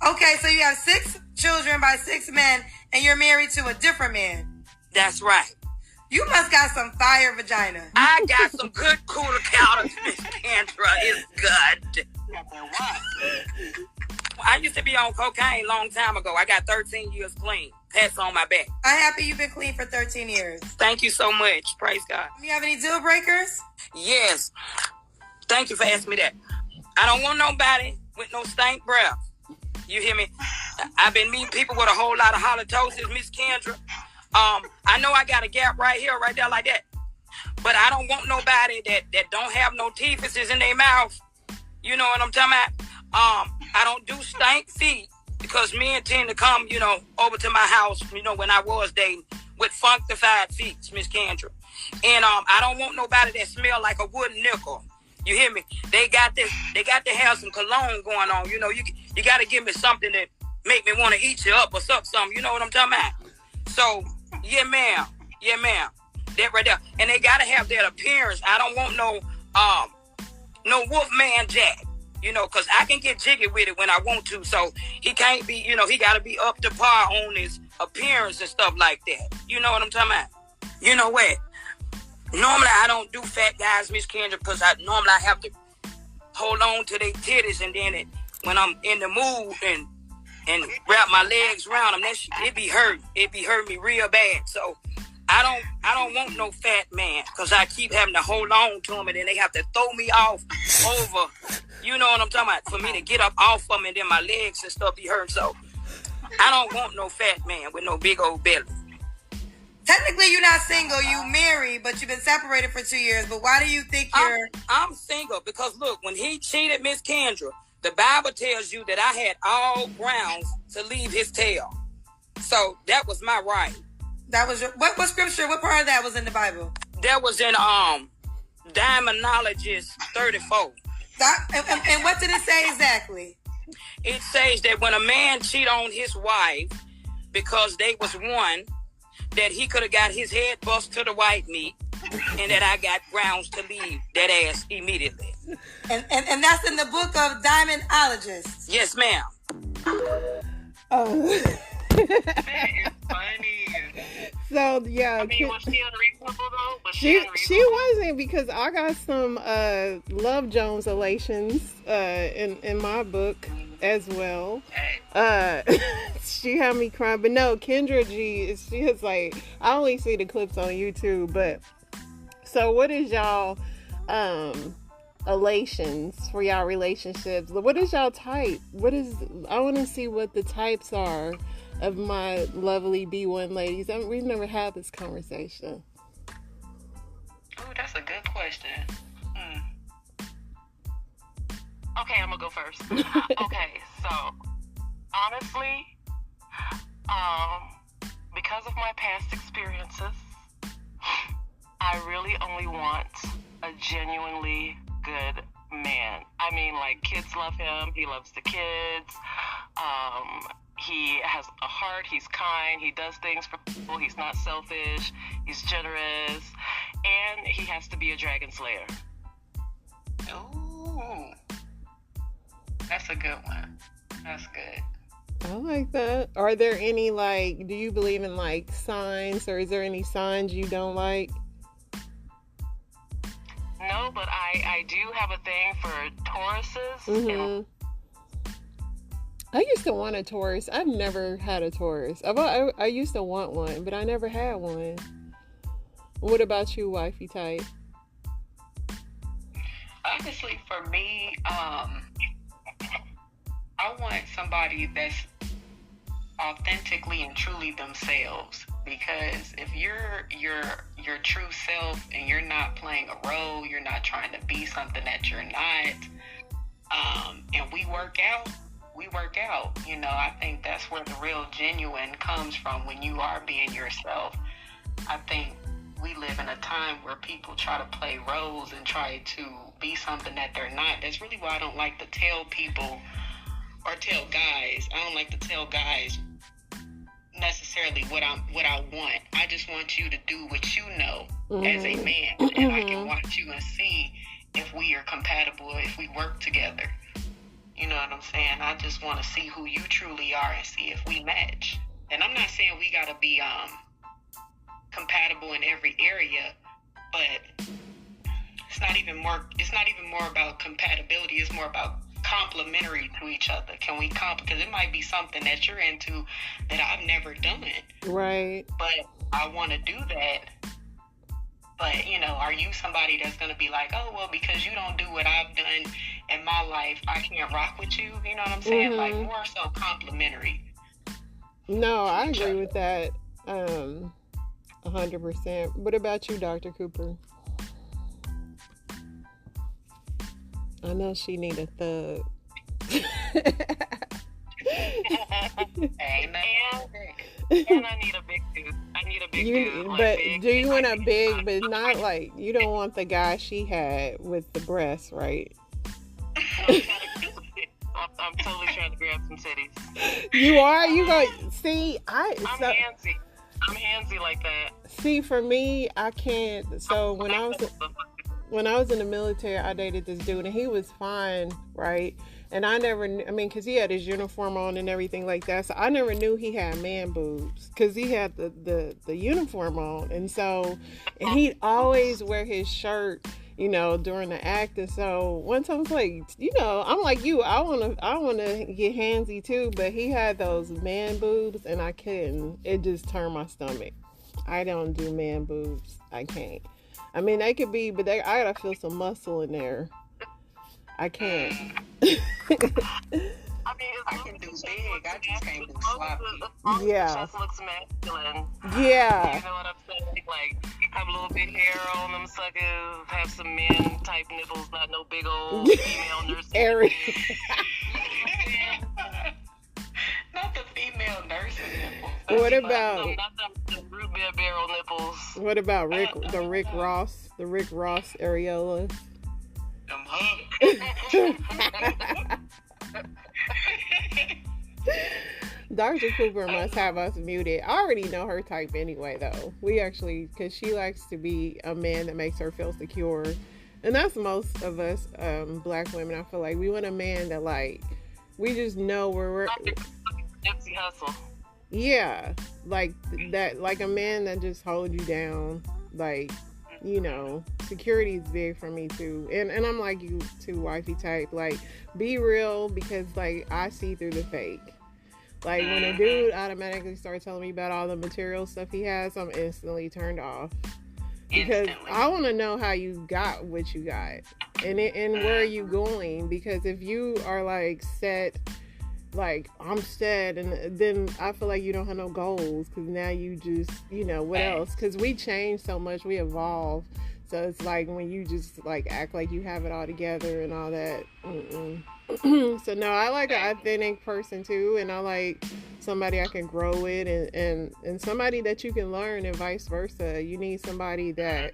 Speaker 11: Okay, so you have 6 children by 6 men, and you're married to a different man.
Speaker 10: That's right.
Speaker 11: You must got some fire vagina.
Speaker 10: I got some good cooler counters, Miss Kendra. It's good. I used to be on cocaine a long time ago. I got 13 years clean. Pats on my back.
Speaker 11: I'm happy you've been clean for 13 years.
Speaker 10: Thank you so much. Praise God.
Speaker 11: Do you have any deal breakers?
Speaker 10: Yes. Thank you for asking me that. I don't want nobody with no stank breath. You hear me? I've been meeting people with a whole lot of halitosis, Miss Kendra. I know I got a gap right here, right there, like that. But I don't want nobody that don't have no teeth in their mouth. You know what I'm talking about? I don't do stank feet because men tend to come, over to my house, when I was dating with funkified feet, Miss Kendra. And I don't want nobody that smell like a wooden nickel. You hear me? They got to have some cologne going on. You got to give me something that make me want to eat you up or something. You know what I'm talking about? So, yeah, ma'am. Yeah, ma'am. That right there. And they got to have that appearance. I don't want no Wolfman Jack. Because I can get jiggy with it when I want to. So he can't be, he got to be up to par on his appearance and stuff like that. You know what I'm talking about? You know what? Normally I don't do fat guys, Miss Kendra, because I have to hold on to their titties, and then when I'm in the mood and wrap my legs around them, it be hurting. It be hurting me real bad. So I don't want no fat man, because I keep having to hold on to them, and then they have to throw me off over. You know what I'm talking about? For me to get up off of them, and then my legs and stuff be hurting. So I don't want no fat man with no big old belly.
Speaker 11: Technically, you're not single. You married, but you've been separated for 2 years. But why do you think you're...
Speaker 10: I'm single because, look, when he cheated Miss Kendra, the Bible tells you that I had all grounds to leave his tail. So that was my right.
Speaker 11: That was your... What scripture, what part of that was in the Bible?
Speaker 10: That was in Demonologist 34.
Speaker 11: And what did it say exactly?
Speaker 10: It says that when a man cheat on his wife because they was one, that he could have got his head bust to the white meat, and that I got grounds to leave that ass immediately.
Speaker 11: And that's in the book of Demonologist.
Speaker 10: Yes, ma'am.
Speaker 1: Oh.
Speaker 5: That is funny.
Speaker 1: So yeah,
Speaker 5: I mean, was she unreasonable though?
Speaker 1: She wasn't, because I got some Love Jones elations in my book as well. She had me crying, but no, Kendra G, she is like, I only see the clips on YouTube, but so what is y'all elations for y'all relationships? What is y'all type? I want to see what the types are of my lovely B1 ladies. We've never had this conversation.
Speaker 5: Oh, that's a good question.
Speaker 6: Okay, I'm gonna go first. Okay, so honestly, because of my past experiences, I really only want a genuinely good man. I mean, like, kids love him. He loves the kids. He has a heart. He's kind. He does things for people. He's not selfish. He's generous. And he has to be a dragon slayer.
Speaker 5: Ooh. That's a good one. That's good.
Speaker 1: I like that. Are there any, do you believe in, signs, or is there any signs you don't like?
Speaker 6: No, but I do have a thing for Tauruses.
Speaker 1: Mm-hmm. I used to want a Taurus. I've never had a Taurus. I used to want one, but I never had one. What about you, wifey type?
Speaker 5: Honestly, for me, I want somebody that's authentically and truly themselves. Because if you're your true self and you're not playing a role, you're not trying to be something that you're not, and we work out. I think that's where the real genuine comes from, when you are being yourself. I think we live in a time where people try to play roles and try to be something that they're not. That's really why I don't like to tell people or tell guys. I don't like to tell guys necessarily what I want. I just want you to do what you know as a man, and I can watch you and see if we are compatible, if we work together. You know what I'm saying? I just want to see who you truly are and see if we match. And I'm not saying we gotta be compatible in every area, but it's not even more about compatibility. It's more about complementary to each other. Can we because it might be something that you're into that I've never done,
Speaker 1: right?
Speaker 5: But I want to do that. But you know, are you somebody that's gonna be like, oh well, because you don't do what I've done in my life, I can't rock with you? You know what I'm saying? Like more so complimentary.
Speaker 1: No, I agree with that 100%. What about you, Dr. Cooper? I know she need a thug.
Speaker 6: And I need a big dude. I need a big dude.
Speaker 1: But big, do you want a big, but not like, you don't want the guy she had with the breasts, right?
Speaker 6: I'm totally trying to grab some titties.
Speaker 1: You are? You go, see,
Speaker 6: I'm handsy. I'm handsy like that.
Speaker 1: See, for me, I can't. So when I was in the military, I dated this dude, and he was fine, right? And I never, because he had his uniform on and everything like that. So I never knew he had man boobs because he had the uniform on. And so, and he'd always wear his shirt, you know, during the act. And so one time I was like, you know, I'm like you, I want to get handsy too. But he had those man boobs and I couldn't. It just turned my stomach. I don't do man boobs. I can't. I mean, they could be, but I gotta feel some muscle in there. I can't.
Speaker 5: I can do big. I just can't do sloppy.
Speaker 1: Yeah.
Speaker 6: Just looks masculine.
Speaker 1: Yeah.
Speaker 6: You know what I'm saying? Like, have a little bit hair on them suckers, have some men type nipples, not no big old female nurse.
Speaker 1: Eric.
Speaker 5: Not the female nursing nipples.
Speaker 1: What about
Speaker 6: not the root beer barrel nipples?
Speaker 1: What about the Rick Ross areolas? Dr. Cooper must have us muted. I already know her type anyway, though. Because she likes to be a man that makes her feel secure. And that's most of us black women. I feel like we want a man that, like, we just know where we're...
Speaker 6: Nipsey Hussle.
Speaker 1: Yeah. Like that, like a man that just holds you down. Like, you know, security is big for me too. And I'm like you too, wifey type. Like, be real, because like I see through the fake. Like when a dude automatically starts telling me about all the material stuff he has, I'm instantly turned off. Because I want to know how you got what you got. And where are you going? Because if you are like set, like I'm set, and then I feel like you don't have no goals, because now you just, you know, what else? Because we change so much, we evolve. So it's like when you just like act like you have it all together and all that. So no, I like an authentic person too, and I like somebody I can grow with, and somebody that you can learn, and vice versa. You need somebody that,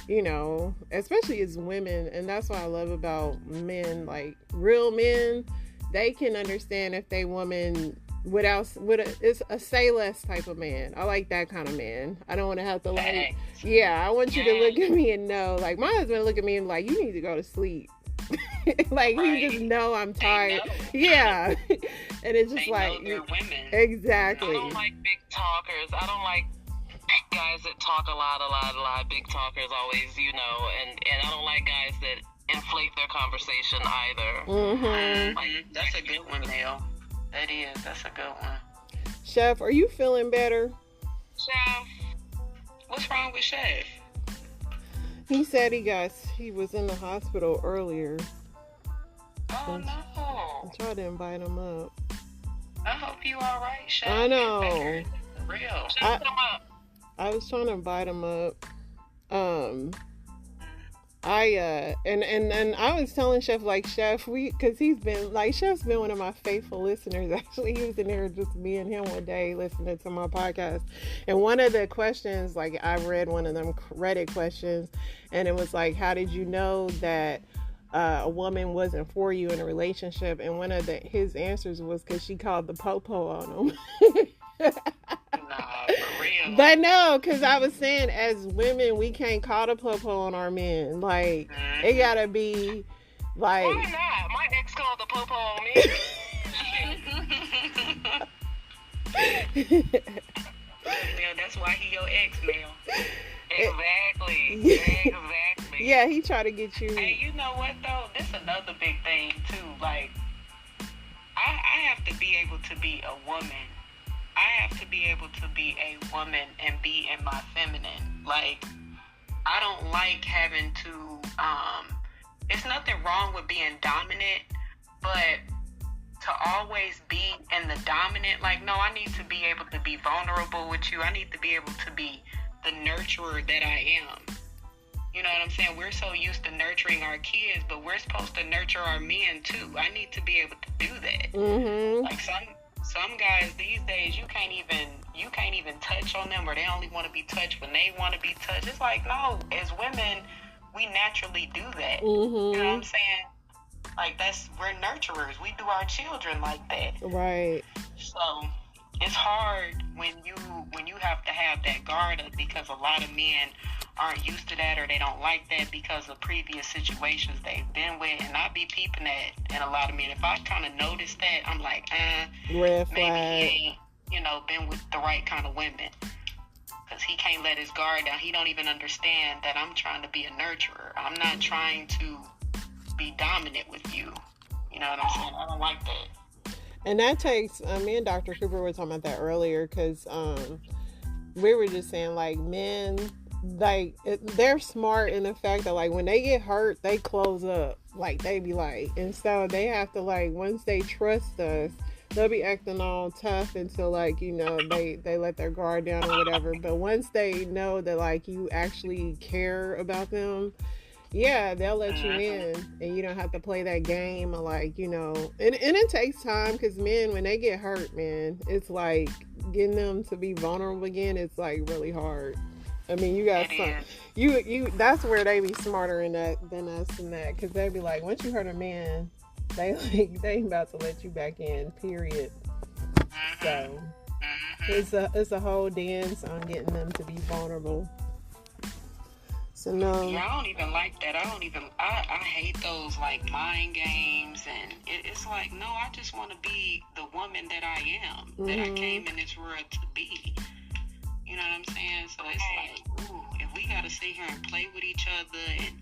Speaker 1: you know, especially as women, and that's what I love about men, like real men. They can understand if they woman it's a say less type of man. I like that kind of man. I don't want to have to like, yeah, I want you to look at me and know, like my husband look at me and like, you need to go to sleep. Like he just know I'm tired. Yeah. And it's just like
Speaker 5: they're women.
Speaker 1: Exactly.
Speaker 6: I don't like big talkers. I don't like guys that talk a lot. Big talkers always, you know, and I don't like guys that inflate their conversation either.
Speaker 5: That's a good one, Neil. That's a good one.
Speaker 1: Chef, are you feeling better?
Speaker 5: Chef, what's wrong with Chef?
Speaker 1: He said he was in the hospital earlier.
Speaker 5: Oh no!
Speaker 1: I tried to invite him up.
Speaker 5: I hope you all right, Chef.
Speaker 1: I know.
Speaker 5: For real.
Speaker 1: I was trying to invite him up. And I was telling Chef, like, Chef, because Chef's been one of my faithful listeners. Actually, he was in there, just me and him one day listening to my podcast, and one of the questions, like, I read one of them Reddit questions, and it was like, how did you know that a woman wasn't for you in a relationship? And one of his answers was because she called the popo on him.
Speaker 5: Nah, for real.
Speaker 1: But no, because I was saying, as women, we can't call the popo on our men. Like, it gotta be like.
Speaker 6: Why not? My ex called the popo on me. Mel, that's why he your ex, Mel. Exactly. Exactly.
Speaker 1: Yeah, he tried to get you.
Speaker 5: Hey, you know what though? This is another big thing too. Like, I have to be able to be a woman. I have to be able to be a woman and be in my feminine. Like, I don't like having to, it's nothing wrong with being dominant, but to always be in the dominant, like, no, I need to be able to be vulnerable with you. I need to be able to be the nurturer that I am. You know what I'm saying? We're so used to nurturing our kids, but we're supposed to nurture our men too. I need to be able to do that.
Speaker 1: Mm-hmm.
Speaker 5: Like, some guys these days, you can't even touch on them, or they only want to be touched when they want to be touched. It's like, no, as women, we naturally do that.
Speaker 1: Mm-hmm.
Speaker 5: You know what I'm saying? Like, we're nurturers. We do our children like that.
Speaker 1: Right.
Speaker 5: So it's hard when you have to have that guard up, because a lot of men aren't used to that, or they don't like that because of previous situations they've been with. And I be peeping at in a lot of men. If I kind of notice that, I'm like,
Speaker 1: red flag.
Speaker 5: Maybe he ain't, been with the right kind of women, because he can't let his guard down. He don't even understand that I'm trying to be a nurturer. I'm not trying to be dominant with you. You know what I'm saying? I don't like that.
Speaker 1: And that takes, me and Dr. Cooper were talking about that earlier, because we were just saying, like, men, like, they're smart in the fact that, like, when they get hurt, they close up. Like, they be like, and so they have to, like, once they trust us, they'll be acting all tough until, like, they let their guard down or whatever. But once they know that, like, you actually care about them, yeah, they'll let you in, and you don't have to play that game of, like, and it takes time, because men, when they get hurt, man, it's like getting them to be vulnerable again. It's like really hard. I mean, you got you that's where they be smarter in that than us in that, because they be like, once you hurt a man, they ain't about to let you back in, period. So it's a whole dance on getting them to be vulnerable. So no.
Speaker 5: Yeah, I don't even like that. I hate those, like, mind games, and it's like, no, I just want to be the woman that I am, that I came in this world to be. You know what I'm saying? So it's like, ooh, if we got to sit here and play with each other and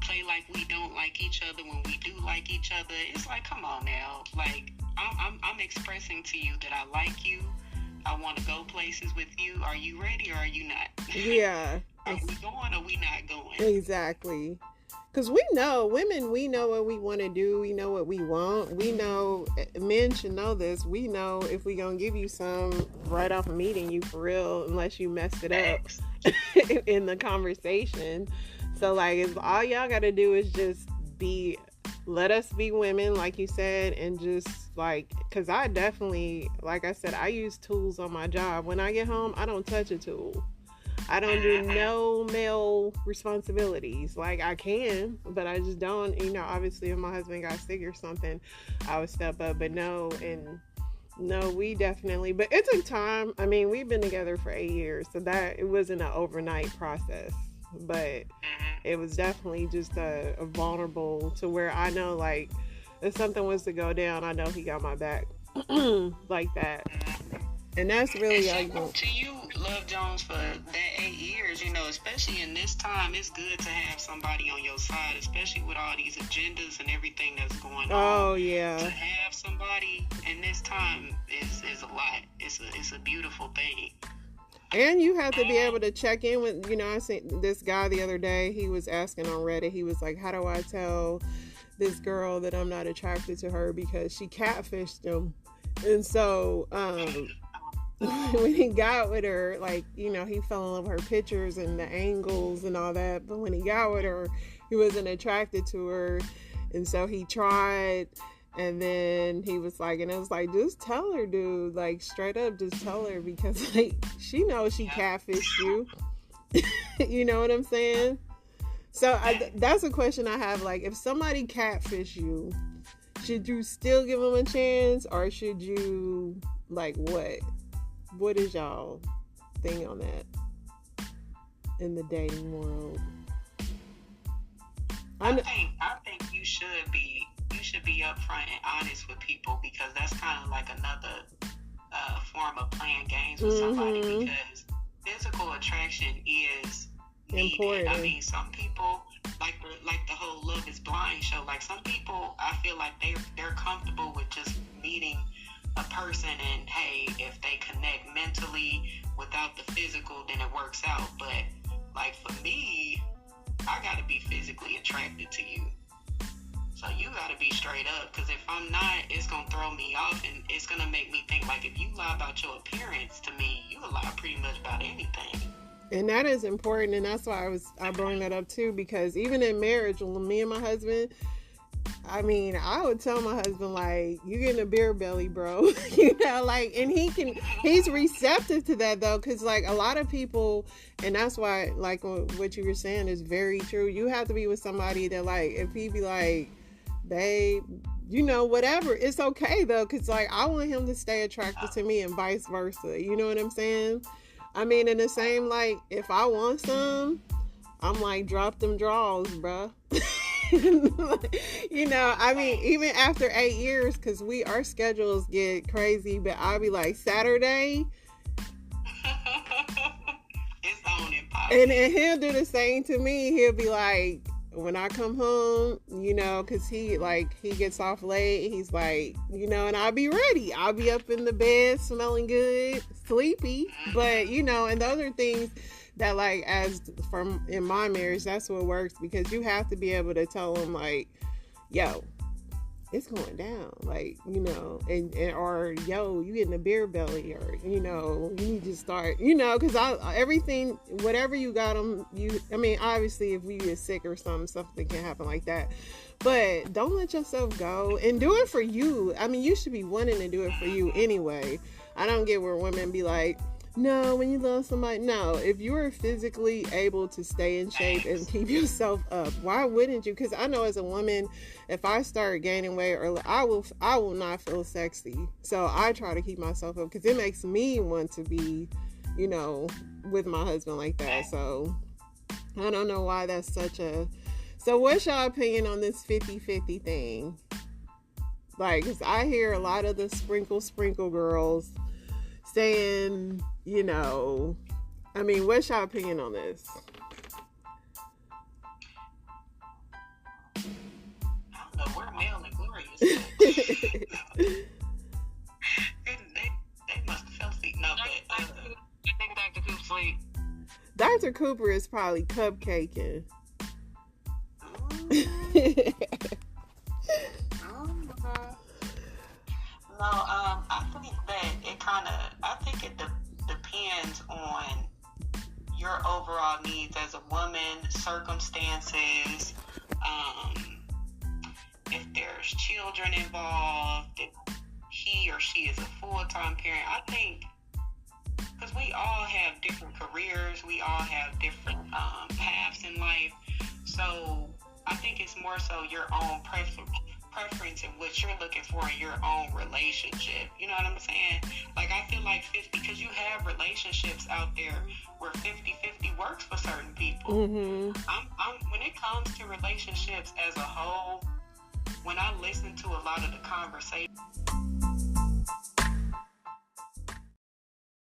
Speaker 5: play like we don't like each other when we do like each other, it's like, come on now. Like, I'm expressing to you that I like you. I want to go places with you. Are you ready or are you not?
Speaker 1: Yeah.
Speaker 5: Are we going or we not going?
Speaker 1: Exactly. Because we know, women, we know what we want to do. We know what we want. We know, men should know this. We know if we going to give you some right off of meeting you for real, unless you messed it up in the conversation. So, like, if all y'all got to do is just let us be women, like you said, and just, like, because I definitely, like I said, I use tools on my job. When I get home, I don't touch a tool. I don't do no male responsibilities. Like, I can, but I just don't. Obviously, if my husband got sick or something, I would step up. But no, we definitely. But it took time. I mean, we've been together for 8 years, so that it wasn't an overnight process. But it was definitely just a vulnerable to where I know, like, if something was to go down, I know he got my back like that. And that's really
Speaker 5: to you, Love Jones, for that 8 years, especially in this time, it's good to have somebody on your side, especially with all these agendas and everything that's going on.
Speaker 1: Oh, yeah.
Speaker 5: To have somebody in this time is a lot. It's a beautiful thing.
Speaker 1: And you have to be able to check in with, I seen this guy the other day, he was asking on Reddit, he was like, how do I tell this girl that I'm not attracted to her because she catfished him? And so, when he got with her, like, he fell in love with her pictures and the angles and all that. But when he got with her, he he wasn't attracted to her, and so he tried, and then he was like, and it was like, just tell her, dude, like straight up, just tell her, because like she knows she catfished you. You know what I'm saying? So that's a question I have. Like, if somebody catfish you, should you still give them a chance, or should you, like, what is y'all thing on that in the dating world?
Speaker 5: I think you should be upfront and honest with people, because that's kind of like another form of playing games with somebody, because physical attraction is important. I mean, some people like the whole Love Is Blind show. Like, some people, I feel like they're comfortable with just meeting a person, and hey, if they connect mentally without the physical, then it works out. But like, for me, I gotta be physically attracted to you. So you gotta be straight up, because if I'm not, it's gonna throw me off, and it's gonna make me think, like, if you lie about your appearance to me, you can lie pretty much about anything.
Speaker 1: And that is important, and that's why I bring that up too, because even in marriage, when me and my husband, I mean, I would tell my husband, like, you getting a beer belly, bro. You know, like, and he's receptive to that, though, because, like, a lot of people, and that's why, like, what you were saying is very true. You have to be with somebody that, like, if he be like, babe, you know, whatever, it's okay, though, because, like, I want him to stay attracted to me and vice versa. You know what I'm saying? I mean, in the same, like, if I want some, I'm like, drop them draws, bruh. You know, I mean, even after 8 years, because our schedules get crazy, but I'll be like, Saturday,
Speaker 5: it's on and pop.
Speaker 1: And he'll do the same to me. He'll be like, when I come home, you know, because he gets off late, he's like, you know, and I'll be ready. I'll be up in the bed smelling good, sleepy. But, you know, and those are things that, like, in my marriage, that's what works, because you have to be able to tell him, like, yo, it's going down, like, you know, or yo, you getting a beer belly, or, you know, you need to start, you know, because everything, whatever you got them, I mean, obviously, if we get sick or something can happen like that, but don't let yourself go, and do it for you. I mean, you should be wanting to do it for you anyway. I don't get where women be like, no, when you love somebody, no. If you are physically able to stay in shape and keep yourself up, why wouldn't you? Because I know as a woman, if I start gaining weight, or I will not feel sexy. So I try to keep myself up, because it makes me want to be, you know, with my husband like that. So I don't know why that's such a... So what's your opinion on this 50-50 thing? Like, because I hear a lot of the sprinkle girls saying, you know, I mean, what's your opinion on this?
Speaker 5: I don't know, we're male and glorious. they must have fell asleep. No, but
Speaker 6: I think Dr. Coop sleep.
Speaker 1: Dr. Cooper is probably cupcaking.
Speaker 5: No, I think that I think it depends on your overall needs as a woman, circumstances, if there's children involved, if he or she is a full-time parent. I think, because we all have different careers, we all have different paths in life, so I think it's more so your own preference and what you're looking for in your own relationship. You know what I'm saying? Like, I feel like 50, because you have relationships out there where 50-50 works for certain people. Mm-hmm. When it comes to relationships as a whole, when I listen to a lot of the conversations,